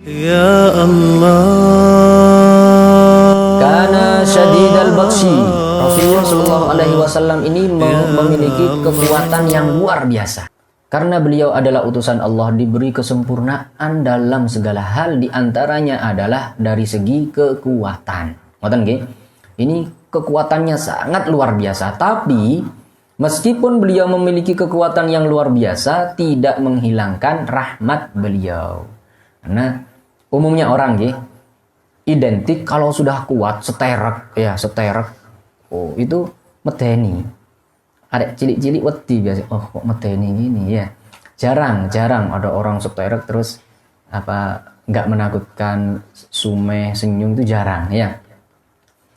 Ya Allah. Karena syadidal batshi, Rasulullah Shallallahu Alaihi Wasallam ini memiliki kekuatan yang luar biasa. Karena beliau adalah utusan Allah, diberi kesempurnaan dalam segala hal, diantaranya adalah dari segi kekuatan. Ngoten nggih? Ini kekuatannya sangat luar biasa. Tapi meskipun beliau memiliki kekuatan yang luar biasa, tidak menghilangkan rahmat beliau. Karena umumnya orang nggih, identik kalau sudah kuat, seterek, oh itu medeni. Ada cilik-cilik wedi biasa. Oh kok medeni gini ya. Jarang ada orang seterek terus nggak menakutkan, sumeh, senyum, itu jarang ya.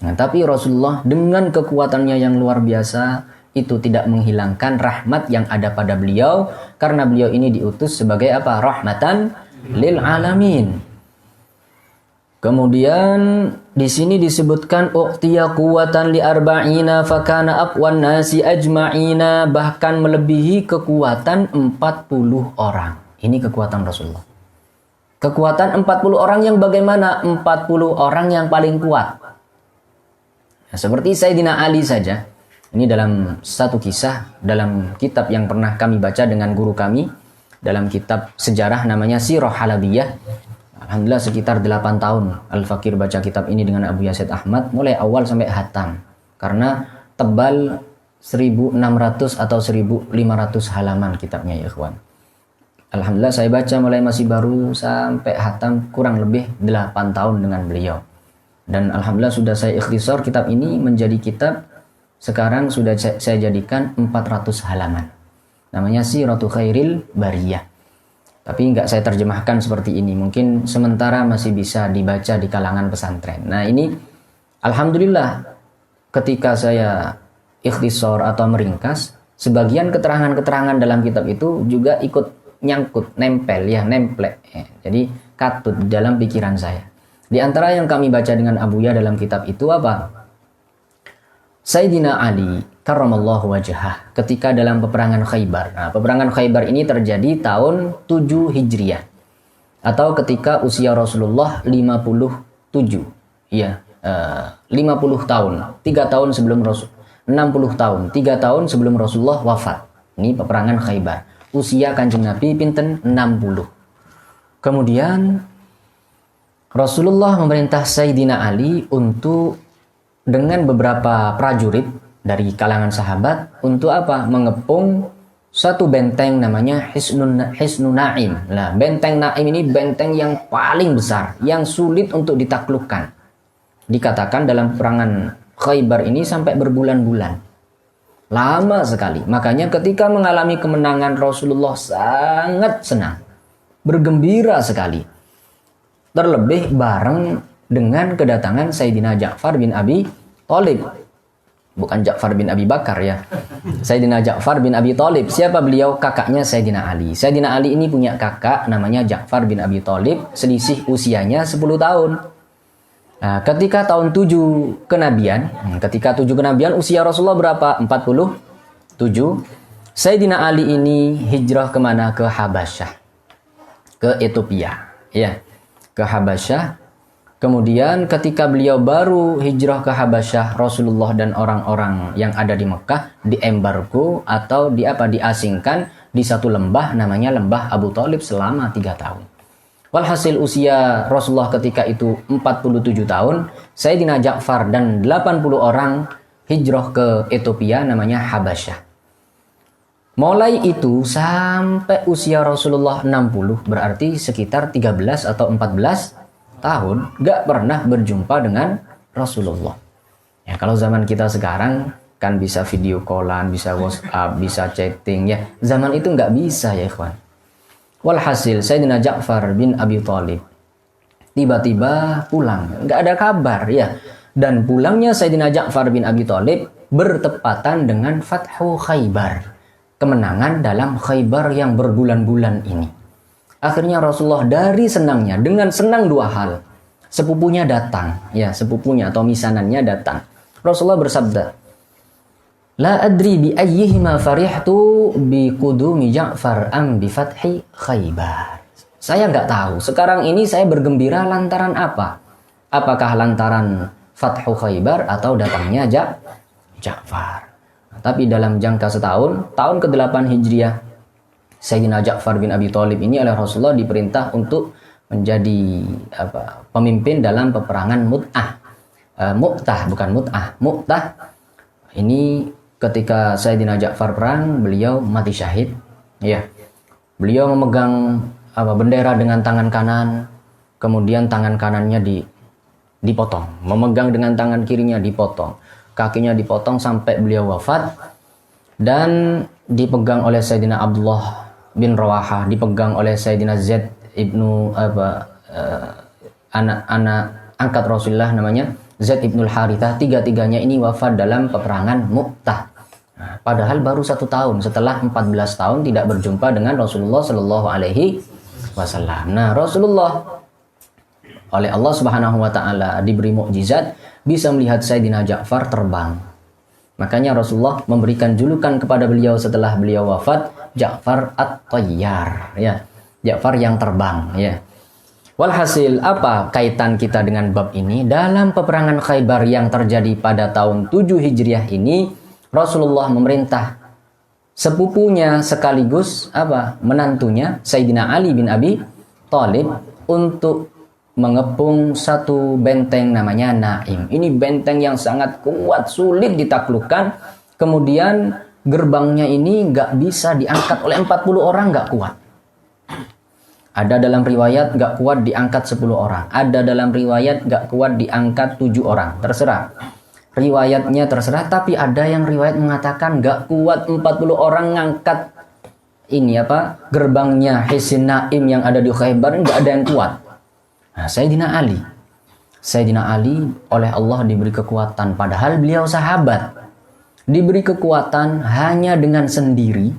Nah, tapi Rasulullah dengan kekuatannya yang luar biasa itu tidak menghilangkan rahmat yang ada pada beliau, karena beliau ini diutus sebagai apa? Rahmatan lil alamin. Kemudian di sini disebutkan uqtiya quwwatan li arba'ina fakana aqwan nasi ajma'ina, bahkan melebihi kekuatan 40 orang. Ini kekuatan Rasulullah. Kekuatan 40 orang yang bagaimana? 40 orang yang paling kuat. Nah, seperti Sayyidina Ali saja. Ini dalam satu kisah dalam kitab yang pernah kami baca dengan guru kami, dalam kitab sejarah namanya Sirah Halabiyah. Alhamdulillah sekitar 8 tahun Al-Fakir baca kitab ini dengan Abu Yazid Ahmad, mulai awal sampai hatam. Karena tebal 1600 atau 1500 halaman kitabnya ya ikhwan. Alhamdulillah saya baca mulai masih baru sampai hatam kurang lebih 8 tahun dengan beliau. Dan alhamdulillah sudah saya ikhtisar kitab ini menjadi kitab, sekarang sudah saya jadikan 400 halaman. Namanya Siratu Khairil Bariyah. Tapi nggak saya terjemahkan seperti ini. Mungkin sementara masih bisa dibaca di kalangan pesantren. Nah ini alhamdulillah ketika saya ikhtisar atau meringkas, sebagian keterangan-keterangan dalam kitab itu juga ikut nyangkut, nempel. Jadi katut dalam pikiran saya. Di antara yang kami baca dengan Abuya dalam kitab itu apa? Sayyidina Ali karramallahu wajhah ketika dalam peperangan Khaybar. Nah, peperangan Khaybar ini terjadi tahun 7 Hijriah atau ketika usia Rasulullah 57. Ya, 50 tahun. 3 tahun sebelum Rasul 60 tahun, 3 tahun sebelum Rasulullah wafat. Ini peperangan Khaybar. Usia Kanjeng Nabi pinten 60. Kemudian Rasulullah memerintah Sayyidina Ali untuk dengan beberapa prajurit dari kalangan sahabat untuk apa? Mengepung satu benteng namanya Hisnun Naim. Nah, benteng Naim ini benteng yang paling besar, yang sulit untuk ditaklukkan. Dikatakan dalam peperangan Khaybar ini sampai berbulan-bulan. Lama sekali. Makanya ketika mengalami kemenangan Rasulullah sangat senang. Bergembira sekali. Terlebih bareng dengan kedatangan Sayyidina Ja'far bin Abi Thalib. Bukan Ja'far bin Abi Bakar ya. Sayyidina Ja'far bin Abi Thalib. Siapa beliau? Kakaknya Sayyidina Ali. Sayyidina Ali ini punya kakak namanya Ja'far bin Abi Thalib. Selisih usianya 10 tahun. Nah, ketika tahun 7 kenabian. Ketika 7 kenabian usia Rasulullah berapa? 47. Sayyidina Ali ini hijrah kemana? Ke Habasyah. Ke Ethiopia. Ya. Ke Habasyah. Kemudian ketika beliau baru hijrah ke Habasyah, Rasulullah dan orang-orang yang ada di Mekah diembargo atau diasingkan di satu lembah namanya Lembah Abu Thalib selama 3 tahun. Walhasil usia Rasulullah ketika itu 47 tahun, Sayyidina Ja'far dan 80 orang hijrah ke Ethiopia namanya Habasyah. Mulai itu sampai usia Rasulullah 60, berarti sekitar 13 atau 14 tahun gak pernah berjumpa dengan Rasulullah. Ya, kalau zaman kita sekarang kan bisa video callan, bisa WhatsApp, bisa chatting ya. Zaman itu gak bisa ya ikhwan. Walhasil Sayyidina Ja'far bin Abi Thalib tiba-tiba pulang, gak ada kabar ya. Dan pulangnya Sayyidina Ja'far bin Abi Thalib bertepatan dengan Fathu Khaybar, kemenangan dalam Khaybar yang berbulan-bulan ini. Akhirnya Rasulullah dari senangnya, dengan senang 2 hal. Sepupunya datang, ya sepupunya atau misanannya datang. Rasulullah bersabda, La adri bi ayyihima farihtu bi qudumi Ja'far am bi fathi Khaybar. Saya nggak tahu. Sekarang ini saya bergembira lantaran apa? Apakah lantaran Fathu Khaybar atau datangnya Ja'far? Tapi dalam jangka setahun, tahun ke-8 Hijriah, Sayyidina Ja'far bin Abi Thalib ini oleh Rasulullah diperintah untuk menjadi pemimpin dalam peperangan Mu'tah. Ini ketika Sayyidina Ja'far perang, beliau mati syahid. Ya, beliau memegang bendera dengan tangan kanan, kemudian tangan kanannya dipotong, memegang dengan tangan kirinya dipotong, kakinya dipotong sampai beliau wafat, dan dipegang oleh Sayyidina Abdullah bin Rawaha, dipegang oleh Sayyidina Zaid ibnu anak angkat Rasulullah namanya Zaid ibnul Harithah. Tiga-tiganya ini wafat dalam peperangan Mu'tah. Nah, padahal baru 1 tahun setelah 14 tahun tidak berjumpa dengan Rasulullah Shallallahu Alaihi Wasallam. Nah, Rasulullah oleh Allah Subhanahu Wa Taala diberi mukjizat bisa melihat Sayyidina Ja'far terbang. Makanya Rasulullah memberikan julukan kepada beliau setelah beliau wafat, Ja'far At-Tayyar, ya. Ja'far yang terbang, ya. Walhasil, apa kaitan kita dengan bab ini? Dalam peperangan Khaybar yang terjadi pada tahun 7 Hijriah ini, Rasulullah memerintah sepupunya sekaligus menantunya Sayyidina Ali bin Abi Thalib untuk mengepung satu benteng namanya Naim. Ini benteng yang sangat kuat, sulit ditaklukkan. Kemudian gerbangnya ini nggak bisa diangkat oleh 40 orang, nggak kuat. Ada dalam riwayat nggak kuat diangkat 10 orang. Ada dalam riwayat nggak kuat diangkat 7 orang. Terserah. Riwayatnya terserah, tapi ada yang riwayat mengatakan nggak kuat 40 orang ngangkat ini gerbangnya Hisn Naim yang ada di Khaybar, nggak ada yang kuat. Nah, Sayyidina Ali oleh Allah diberi kekuatan, padahal beliau sahabat. Diberi kekuatan hanya dengan sendiri.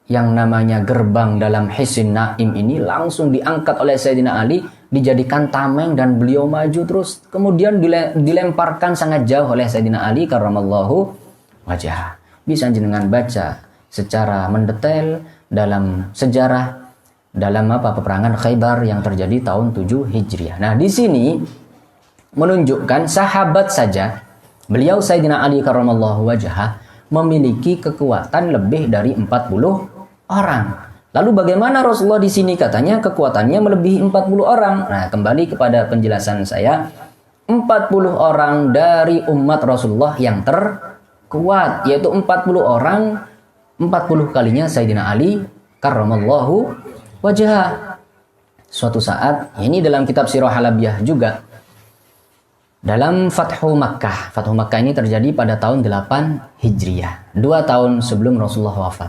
Yang namanya gerbang dalam Hisn Naim ini langsung diangkat oleh Sayyidina Ali, dijadikan tameng dan beliau maju terus. Kemudian dilemparkan sangat jauh oleh Sayyidina Ali karramallahu wajhah. Bisa jenengan baca secara mendetail dalam sejarah dalam peperangan Khaybar yang terjadi tahun 7 Hijriah. Nah, di sini menunjukkan sahabat saja beliau Sayyidina Ali karramallahu wajhah memiliki kekuatan lebih dari 40 orang. Lalu bagaimana Rasulullah di sini katanya kekuatannya melebihi 40 orang? Nah, kembali kepada penjelasan saya, 40 orang dari umat Rasulullah yang terkuat, yaitu 40 orang, 40 kalinya Sayyidina Ali karramallahu wajah. Suatu saat, ini dalam kitab Sirah Halabiyah juga, dalam Fathu Makkah. Fathu Makkah ini terjadi pada tahun 8 Hijriah, 2 tahun sebelum Rasulullah wafat,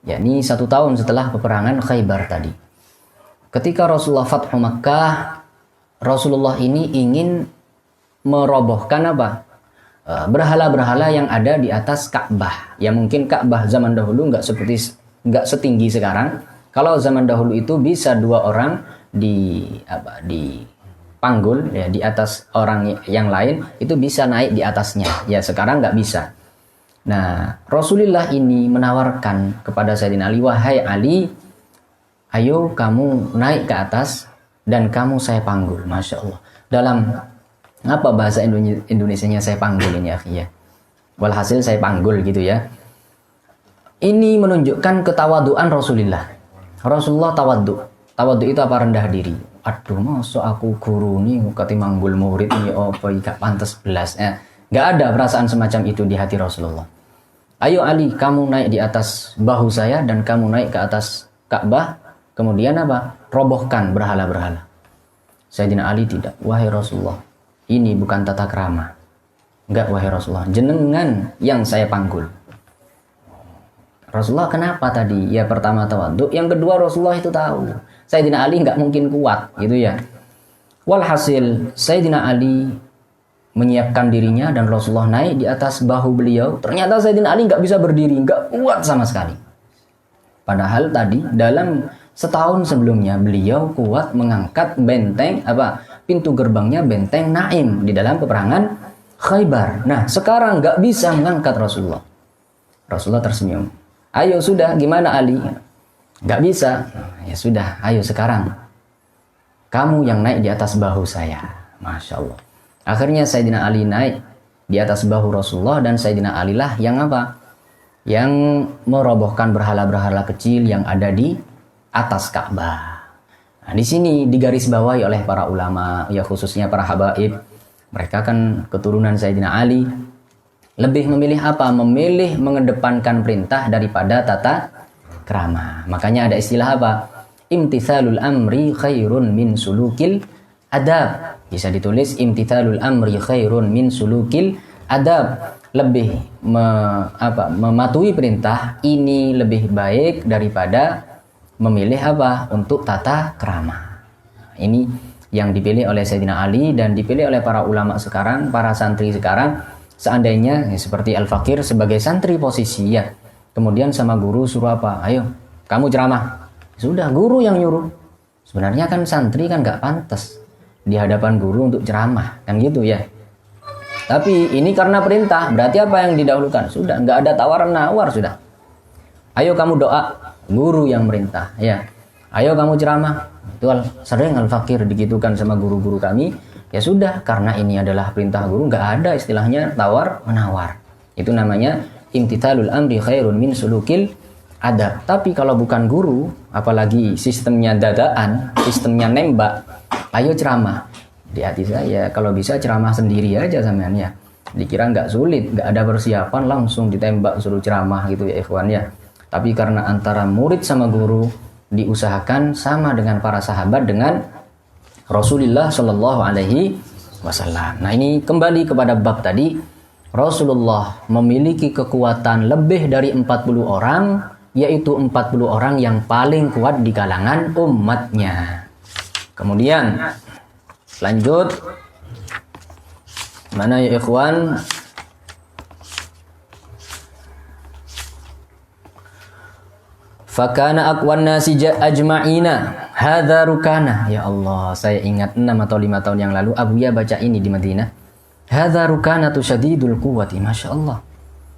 yakni 1 tahun setelah peperangan Khaybar tadi. Ketika Rasulullah Fathu Makkah, Rasulullah ini ingin merobohkan berhala-berhala yang ada di atas Ka'bah. Ya mungkin Ka'bah zaman dahulu nggak setinggi sekarang. Kalau zaman dahulu itu bisa 2 orang dipanggul ya di atas orang yang lain, itu bisa naik di atasnya. Ya sekarang nggak bisa. Nah, Rasulullah ini menawarkan kepada Sayyidina Ali, wahai Ali, ayo kamu naik ke atas dan kamu saya panggul. Masya Allah. Dalam bahasa Indonesianya saya panggul ini ya. Walhasil saya panggul gitu ya. Ini menunjukkan ketawaduan Rasulullah. Rasulullah tawaddu. Tawaddu itu rendah diri. Aduh, masa aku guru nih ketimbang murid ini gak pantas belas. Gak ada perasaan semacam itu di hati Rasulullah. Ayo Ali, kamu naik di atas bahu saya dan kamu naik ke atas Ka'bah. Kemudian robohkan berhala-berhala. Sayyidina Ali tidak. Wahai Rasulullah, ini bukan tata krama. Enggak, wahai Rasulullah, jenengan yang saya panggul. Rasulullah kenapa tadi? Ya pertama tawadhu, yang kedua Rasulullah itu tahu Sayyidina Ali nggak mungkin kuat gitu ya. Walhasil Sayyidina Ali menyiapkan dirinya dan Rasulullah naik di atas bahu beliau. Ternyata Sayyidina Ali nggak bisa berdiri, nggak kuat sama sekali. Padahal tadi dalam setahun sebelumnya beliau kuat mengangkat benteng pintu gerbangnya benteng Naim di dalam peperangan Khaybar. Nah sekarang nggak bisa mengangkat Rasulullah. Rasulullah tersenyum. Ayo sudah, gimana Ali? Nggak bisa. Ya sudah, ayo sekarang kamu yang naik di atas bahu saya. Masya Allah. Akhirnya Sayyidina Ali naik di atas bahu Rasulullah, dan Sayyidina Ali lah yang apa? Yang merobohkan berhala-berhala kecil yang ada di atas Ka'bah. Nah, di sini digarisbawahi oleh para ulama, ya khususnya para habaib. Mereka kan keturunan Sayyidina Ali. Lebih memilih apa? Memilih mengedepankan perintah daripada tata krama. Makanya ada istilah apa? Imtithalul amri khairun min sulukil adab. Bisa ditulis imtithalul amri khairun min sulukil adab. Lebih mematuhi perintah ini lebih baik daripada memilih apa? Untuk tata krama. Ini yang dipilih oleh Sayyidina Ali dan dipilih oleh para ulama sekarang, para santri sekarang. Seandainya seperti Al-Fakir sebagai santri posisi ya, kemudian sama guru suruh apa? Ayo kamu ceramah. Sudah, guru yang nyuruh. Sebenarnya kan santri kan gak pantas di hadapan guru untuk ceramah, kan gitu ya. Tapi ini karena perintah, berarti apa yang didahulukan? Sudah, gak ada tawar-menawar sudah. Ayo kamu doa, guru yang merintah. Ya, ayo kamu ceramah. Itu sering Al-Fakir digitukan sama guru-guru kami. Ya sudah, karena ini adalah perintah guru, gak ada istilahnya tawar-menawar. Itu namanya imtithalul amri khairun min sulukil adab. Tapi kalau bukan guru, apalagi sistemnya dadaan, sistemnya nembak, ayo ceramah. Di hati saya, kalau bisa ceramah sendiri aja sampean ya. Dikira nggak sulit, nggak ada persiapan, langsung ditembak suruh ceramah gitu ya ikhwan ya. Tapi karena antara murid sama guru, diusahakan sama dengan para sahabat dengan Rasulullah Shallallahu Alaihi Wasallam. Nah ini kembali kepada bab tadi, Rasulullah memiliki kekuatan lebih dari 40 orang, yaitu 40 orang yang paling kuat di kalangan umatnya. Kemudian lanjut, mana ya ikhwan? Fakana aqwan nasi ajma'ina hadza rukana. Ya Allah, saya ingat 6 atau 5 tahun yang lalu Abuya baca ini di Madinah. Hadza rukanatu syadidul quwwati. Masya Allah.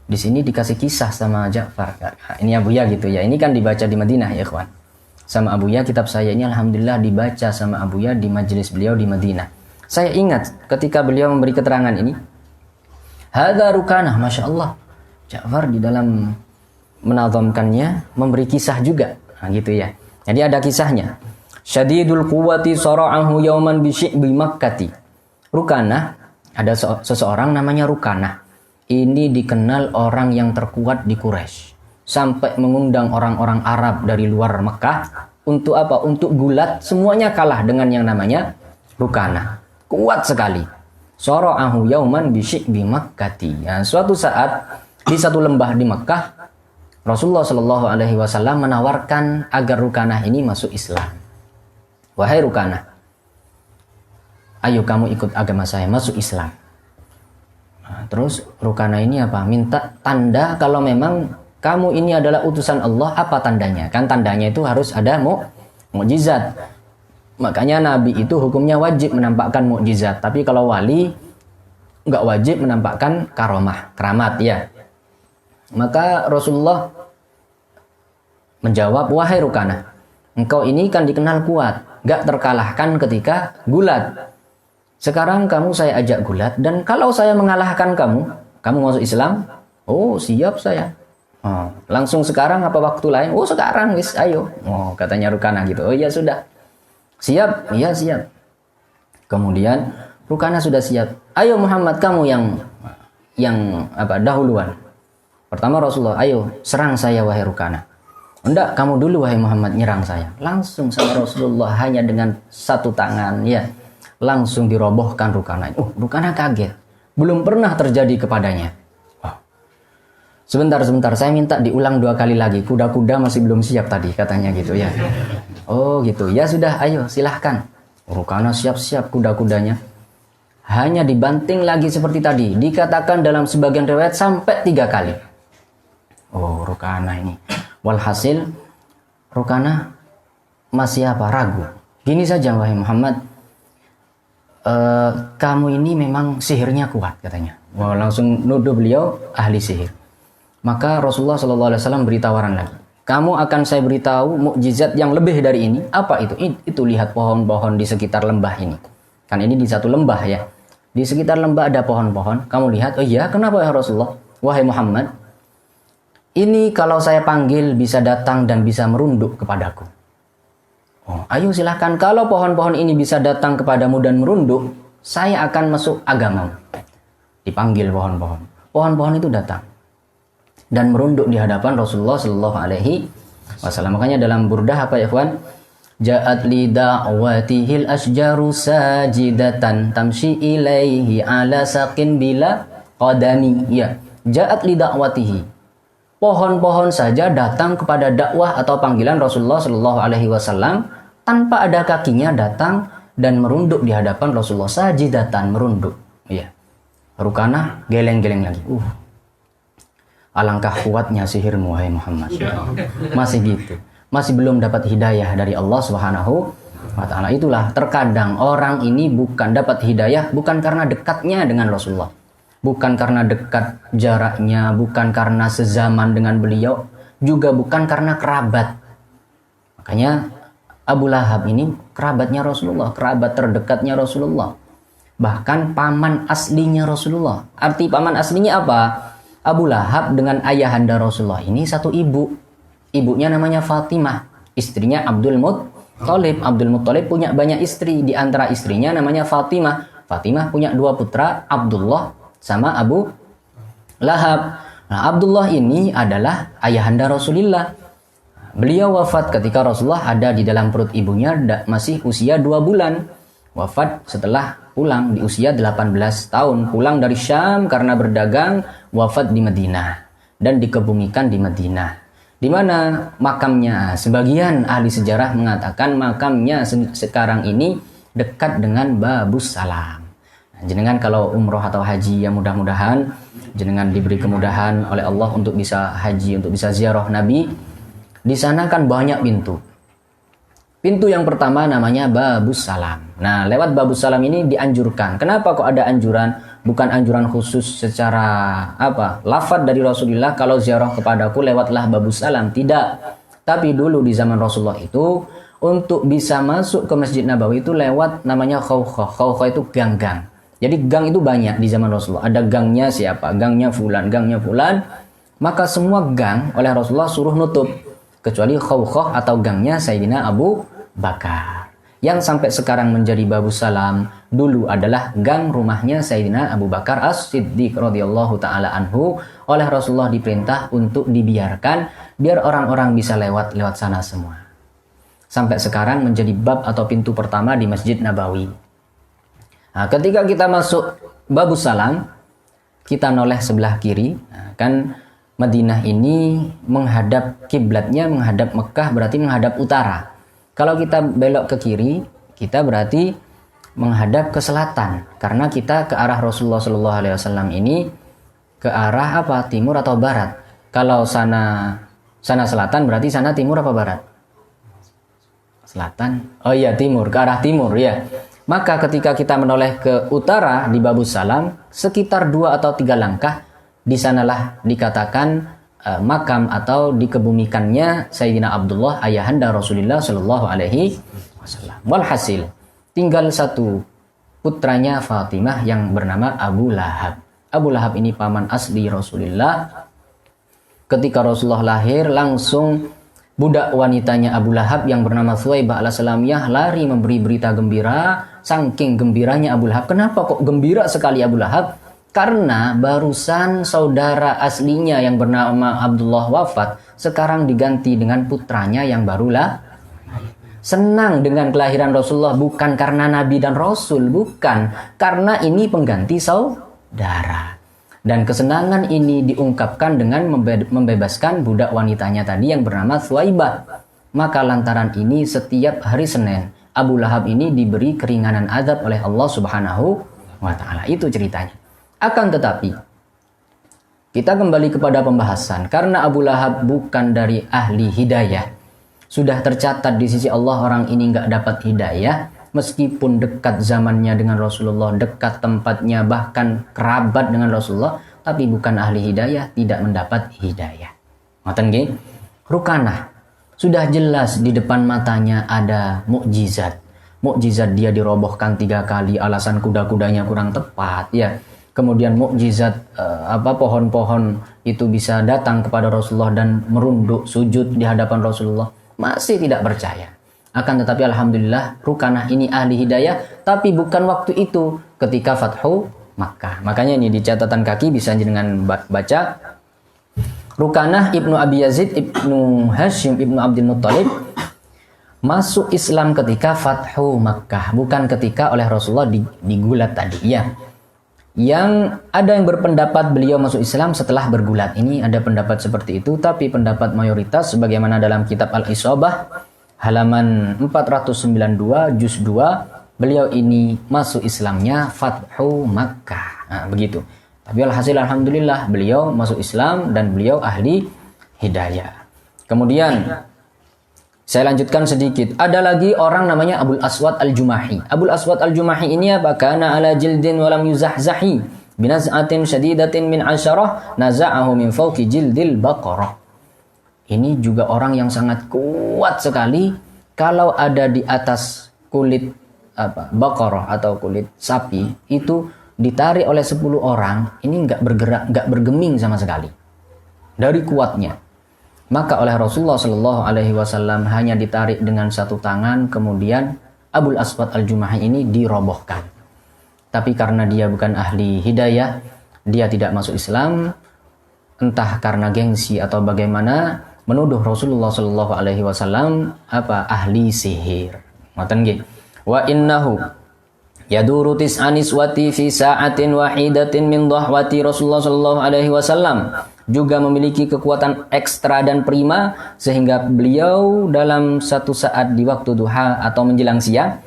Di sini dikasih kisah sama Ja'far. Ini Abuya gitu ya. Ini kan dibaca di Madinah ya ikhwan. Sama Abuya, kitab saya ini alhamdulillah dibaca sama Abuya di majelis beliau di Madinah. Saya ingat ketika beliau memberi keterangan ini. Hadza rukanah, Masya Allah. Ja'far di dalam menazamkannya memberi kisah juga. Nah, gitu ya. Jadi ada kisahnya. Syadidul quwwati sara'ahu yauman bi Makkati. Rukanah, ada seseorang namanya Rukanah. Ini dikenal orang yang terkuat di Quraisy. Sampai mengundang orang-orang Arab dari luar Mekah untuk apa? Untuk gulat, semuanya kalah dengan yang namanya Rukanah. Kuat sekali. Sara'ahu yauman bi Makkati. Ya, suatu saat di satu lembah di Mekah, Rasulullah Shallallahu Alaihi Wasallam menawarkan agar Rukanah ini masuk Islam. Wahai Rukanah, ayo kamu ikut agama saya, masuk Islam. Nah, terus Rukanah ini apa? Minta tanda kalau memang kamu ini adalah utusan Allah. Apa tandanya? Kan tandanya itu harus ada mukjizat. Makanya Nabi itu hukumnya wajib menampakkan mukjizat. Tapi kalau wali nggak wajib menampakkan keramat ya. Maka Rasulullah menjawab, wahai Rukanah, engkau ini kan dikenal kuat, gak terkalahkan ketika gulat. Sekarang kamu saya ajak gulat, dan kalau saya mengalahkan kamu masuk Islam? Oh siap saya. Oh, langsung sekarang apa waktu lain? Oh sekarang wis, ayo. Oh katanya Rukanah gitu. Oh iya sudah. Siap? Iya siap. Kemudian Rukanah sudah siap. Ayo Muhammad, kamu yang dahuluan. Pertama Rasulullah, ayo serang saya wahai Rukanah. Enggak, kamu dulu wahai Muhammad, nyerang saya. Langsung sama Rasulullah hanya dengan satu tangan ya. Langsung dirobohkan Rukanah. Rukanah kaget. Belum pernah terjadi kepadanya. Oh. Sebentar, saya minta diulang 2 kali lagi. Kuda-kuda masih belum siap tadi katanya gitu ya. Oh gitu, ya sudah ayo silahkan. Rukanah siap-siap kuda-kudanya. Hanya dibanting lagi seperti tadi. Dikatakan dalam sebagian riwayat sampai 3 kali. Oh Rukanah ini. Walhasil Rukanah masih ragu. Gini saja wahai Muhammad, kamu ini memang sihirnya kuat katanya. Wah, langsung nuduh beliau ahli sihir. Maka Rasulullah SAW beri tawaran lagi. Kamu akan saya beritahu mukjizat yang lebih dari ini. Apa itu? Itu lihat pohon-pohon di sekitar lembah ini. Kan ini di satu lembah ya. Di sekitar lembah ada pohon-pohon. Kamu lihat, oh iya, kenapa ya Rasulullah? Wahai Muhammad, ini kalau saya panggil bisa datang dan bisa merunduk kepadaku. Oh, ayo silahkan. Kalau pohon-pohon ini bisa datang kepadamu dan merunduk, saya akan masuk agamamu. Dipanggil pohon-pohon. Pohon-pohon itu datang dan merunduk di hadapan Rasulullah Shallallahu Alaihi Wasallam. Makanya dalam burdah apa ya ikhwan? Ja'at li da'watihil asjaru sajidatan tamshi ilaihi ala saqin bila qadami. Ya, ja'at li da'watihi. Pohon-pohon saja datang kepada dakwah atau panggilan Rasulullah Shallallahu Alaihi Wasallam tanpa ada kakinya datang dan merunduk di hadapan Rasulullah, sajidatan, merunduk. Ya. Rukanah geleng-geleng lagi. Alangkah kuatnya sihirmu, wahai Muhammad. Masih gitu. Masih belum dapat hidayah dari Allah Subhanahu wa Ta'ala. Itulah terkadang orang ini bukan dapat hidayah bukan karena dekatnya dengan Rasulullah. Bukan karena dekat jaraknya, bukan karena sezaman dengan beliau, juga bukan karena kerabat. Makanya Abu Lahab ini kerabatnya Rasulullah, kerabat terdekatnya Rasulullah. Bahkan paman aslinya Rasulullah. Arti paman aslinya apa? Abu Lahab dengan ayahanda Rasulullah ini satu ibu. Ibunya namanya Fatimah, istrinya Abdul Muttalib. Abdul Muttalib punya banyak istri, di antara istrinya namanya Fatimah. Fatimah punya dua putra, Abdullah sama Abu Lahab. Nah, Abdullah ini adalah ayahanda Rasulullah. Beliau wafat ketika Rasulullah ada di dalam perut ibunya masih usia 2 bulan. Wafat setelah pulang di usia 18 tahun. Pulang dari Syam karena berdagang, wafat di Madinah dan dikebumikan di Madinah. Di mana makamnya? Sebagian ahli sejarah mengatakan makamnya sekarang ini dekat dengan Babus Salam. Jenengan kalau umroh atau haji, ya mudah-mudahan jenengan diberi kemudahan oleh Allah untuk bisa haji, untuk bisa ziarah Nabi. Di sana kan banyak pintu. Pintu yang pertama namanya Babus Salam. Nah, lewat Babus Salam ini dianjurkan. Kenapa kok ada anjuran? Bukan anjuran khusus secara lafaz dari Rasulullah, kalau ziarah kepadaku lewatlah Babus Salam. Tidak. Tapi dulu di zaman Rasulullah itu untuk bisa masuk ke Masjid Nabawi itu lewat namanya khawkhah. Khawkhah itu gang-gang. Jadi gang itu banyak di zaman Rasulullah. Ada gangnya siapa? Gangnya fulan, gangnya fulan. Maka semua gang oleh Rasulullah suruh nutup. Kecuali khawkhah atau gangnya Sayyidina Abu Bakar. Yang sampai sekarang menjadi Babus Salam dulu adalah gang rumahnya Sayyidina Abu Bakar As-Siddiq radhiyallahu taala anhu. Oleh Rasulullah diperintah untuk dibiarkan biar orang-orang bisa lewat sana semua. Sampai sekarang menjadi bab atau pintu pertama di Masjid Nabawi. Nah, ketika kita masuk Babus Salam, kita noleh sebelah kiri. Nah, kan Madinah ini menghadap kiblatnya, menghadap Mekah berarti menghadap utara. Kalau kita belok ke kiri, kita berarti menghadap ke selatan. Karena kita ke arah Rasulullah SAW ini ke arah apa? Timur atau barat? Kalau sana selatan berarti sana timur apa barat? Selatan. Oh iya, timur, ke arah timur ya. Maka ketika kita menoleh ke utara di Babus Salam, sekitar 2 atau 3 langkah, di sanalah dikatakan makam atau dikebumikannya Sayyidina Abdullah, ayahanda Rasulullah Shallallahu Alaihi Wasallam. Walhasil, tinggal satu putranya Fatimah yang bernama Abu Lahab. Abu Lahab ini paman asli Rasulullah. Ketika Rasulullah lahir, langsung budak wanitanya Abu Lahab yang bernama Thuwaibah al-Salamiyah lari memberi berita gembira. Saking gembiranya Abu Lahab. Kenapa kok gembira sekali Abu Lahab? Karena barusan saudara aslinya yang bernama Abdullah wafat, sekarang diganti dengan putranya yang barulah. Senang dengan kelahiran Rasulullah bukan karena Nabi dan Rasul, bukan. Karena ini pengganti saudara. Dan kesenangan ini diungkapkan dengan membebaskan budak wanitanya tadi yang bernama Thuwaibah. Maka lantaran ini setiap hari Senin, Abu Lahab ini diberi keringanan azab oleh Allah Subhanahu wa Ta'ala. Itu ceritanya. Akan tetapi, kita kembali kepada pembahasan. Karena Abu Lahab bukan dari ahli hidayah, sudah tercatat di sisi Allah orang ini nggak dapat hidayah. Meskipun dekat zamannya dengan Rasulullah, dekat tempatnya, bahkan kerabat dengan Rasulullah, tapi bukan ahli hidayah, tidak mendapat hidayah. Ngoten nggih? Rukanah, sudah jelas di depan matanya ada mukjizat. Mukjizat dia dirobohkan 3 kali, alasan kuda-kudanya kurang tepat, ya. Kemudian mukjizat pohon-pohon itu bisa datang kepada Rasulullah dan merunduk sujud di hadapan Rasulullah. Masih tidak percaya. Akan tetapi alhamdulillah Rukanah ini ahli hidayah, tapi bukan waktu itu, ketika Fathu Makkah. Makanya ini di catatan kaki bisa dengan baca Rukanah ibnu Abi Yazid ibnu Hashim ibnu Abdul Muttalib masuk Islam ketika Fathu Makkah, bukan ketika oleh Rasulullah digulat tadi, ya. Yang ada yang berpendapat beliau masuk Islam setelah bergulat. Ini ada pendapat seperti itu, tapi pendapat mayoritas sebagaimana dalam kitab Al-Isabah halaman 492 juz 2, beliau ini masuk Islamnya Fathu Makkah. Nah, begitu. Tapi alhasil alhamdulillah beliau masuk Islam dan beliau ahli hidayah. Kemudian saya lanjutkan sedikit. Ada lagi orang namanya Abul Aswad Al-Jumahi. Abul Aswad Al-Jumahi ini apa? Kana ala jildin walam yuzahzahi binaz'atin syadidatin min asyarah naza'ahu min fawqi jildil baqarah. Ini juga orang yang sangat kuat sekali. Kalau ada di atas kulit baqarah atau kulit sapi, itu ditarik oleh 10 orang, ini nggak bergerak, nggak bergeming sama sekali dari kuatnya. Maka oleh Rasulullah Shallallahu Alaihi Wasallam hanya ditarik dengan 1 tangan, kemudian Abul Aswad Al-Jumahi ini dirobohkan. Tapi karena dia bukan ahli hidayah, dia tidak masuk Islam, entah karena gengsi atau bagaimana, menuduh Rasulullah Shallallahu Alaihi Wasallam ahli sihir. Ngoten nggih. Wa innahu yaduru tis'anis wati fi sa'atin wahidatin min dhahwati Rasulullah Shallallahu Alaihi Wasallam, juga memiliki kekuatan ekstra dan prima sehingga beliau dalam satu saat di waktu duha atau menjelang siang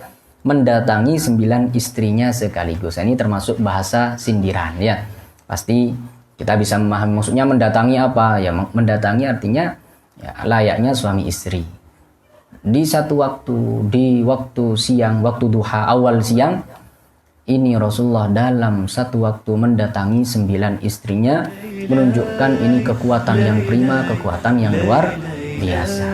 mendatangi 9 istrinya sekaligus. Ini termasuk bahasa sindiran, ya. Pasti kita bisa memahami maksudnya mendatangi apa? Ya, mendatangi artinya ya, layaknya suami istri. Di satu waktu, di waktu siang, waktu duha, awal siang, ini Rasulullah dalam satu waktu mendatangi 9 istrinya, menunjukkan ini kekuatan yang prima, kekuatan yang luar biasa.